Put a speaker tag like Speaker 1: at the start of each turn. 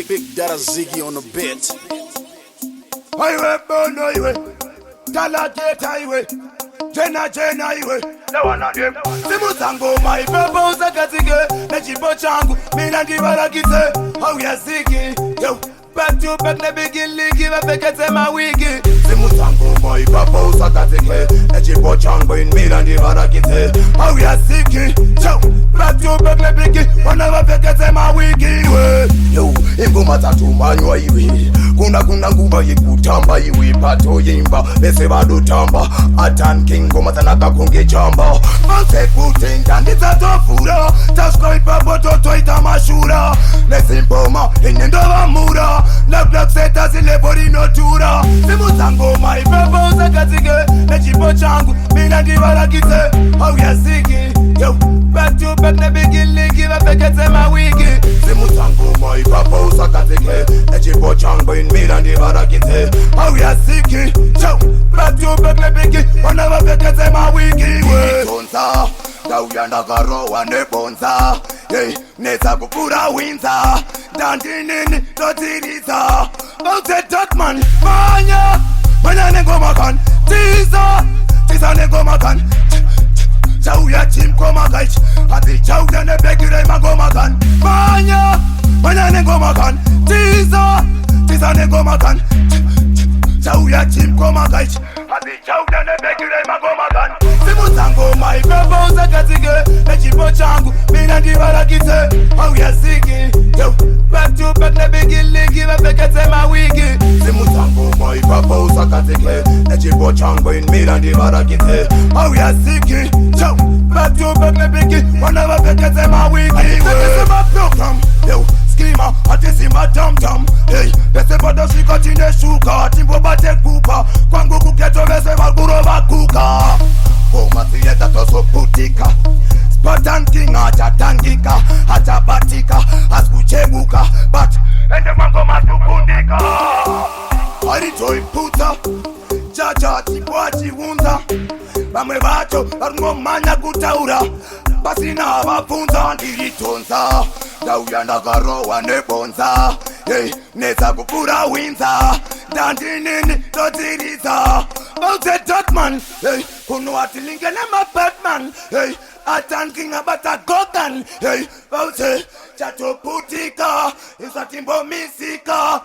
Speaker 1: Big Dada Ziggy on the beat.
Speaker 2: Highway, burn highway, Tala Gate highway, Jena highway. The one on them. Simudza ngoma ipepo usakatsike nechipo changu mina ndivarakise. How ya ziki yo back to back ne bigiliki vapfeketse mawigi. Simudza ngoma ipepo usakatsike nechipo changu mina ndivarakise. How ya ziki yo back to back ne bigi wana vapfeketse mawigi. Yo ingoma dzatumanywa iwe kuna nguva yekutamba iwe pato yimba bese vadotamba atanke ngoma dzanaka kunge chamba masekutenga nditsatofura tasvika ipapo totoita mashura nesimboma ine ndovamura neblack setas ilepo rinotura. Simudza ngoma ipapo usakatsike nechipo changu mina ndivarakise. Auya ziki yo back to back nebigiliki vapfeketse mawigi. Simudza ngoma ipapo usakatsike nechipo changu mina ndivarakise. Auya ziki yo back to back nebigi wana vapfeketse mawigi. Tonza ndauya ndakarowa nebonza netsa kupfuura winza ndandinini ndodziridza aute dotman manya nengoma kan tiza nengoma kan chauya chimkoma kaichi hati chauya nebegire magoma kan manya nengoma kan tiza nengoma kan chauya chimkoma kaichi hati chauya nebegire magoma kan. Simudza ngoma ipepo usakatsike nechipo changu mina ndivarakise. Auya ziki yo back to back nebigiliki vapfeketse mawigi. Simudza ngoma ipepo usakatsike nechipo changu mina ndivarakise. Auya ziki yo back to back nebigi wana vapfeketse mawigi. Program yo skima atisima dum hey bese vadosvika tine shuka timbobate kupa kwangu kugeto vese vaguro vaguka ngoma dziyedza tozoputika spatanking achatangika achabatika asikuchemuka but ende mangoma tukundika aritoiputsa chacha tipo achiunza vamwe vacho varingomanya kutaura pasina vabvunza. Ndiritonza ndauya ndakarowa nebonza netsa kupfuura winza ndandinini ndodziridza aute dotman kuno atilinge nemabatman atanking abata gogan aute chatoputika isatimbomisika.